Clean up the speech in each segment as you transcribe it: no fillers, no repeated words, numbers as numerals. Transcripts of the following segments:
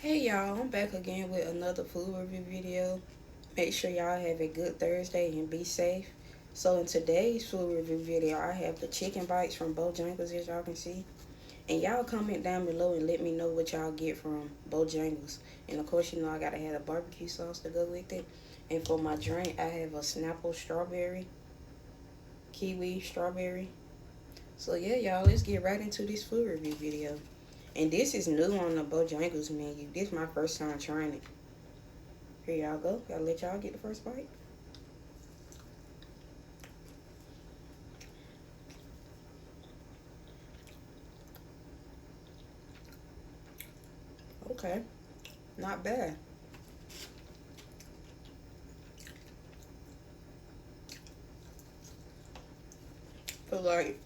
Hey y'all, I'm back again with another food review video. Make sure y'all have a good Thursday and be safe. So in today's food review video, I have the chicken bites from Bojangles, as y'all can see. And y'all comment down below and let me know what y'all get from Bojangles. And of course, you know I gotta have a barbecue sauce to go with it. And for my drink, I have a Snapple strawberry, kiwi strawberry. So yeah, y'all, let's get right into this food review video. And this is new on the Bojangles menu. This is my first time trying it. Here y'all go. Gotta let y'all get the first bite. Okay. Not bad. Feel like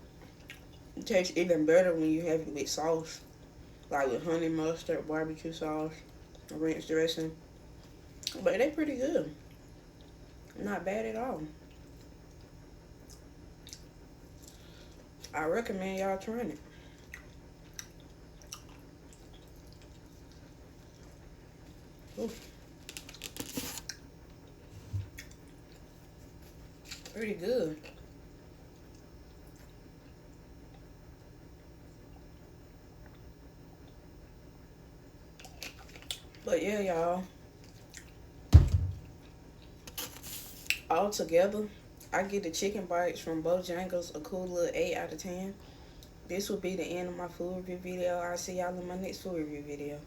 it tastes even better when you have it with sauce. Like with honey mustard, barbecue sauce, ranch dressing. But they pretty good. Not bad at all. I recommend y'all trying it. Ooh, pretty good. But yeah, y'all. All together, I get the chicken bites from Bojangles a cool little 8 out of 10. This will be the end of my food review video. I'll see y'all in my next food review video.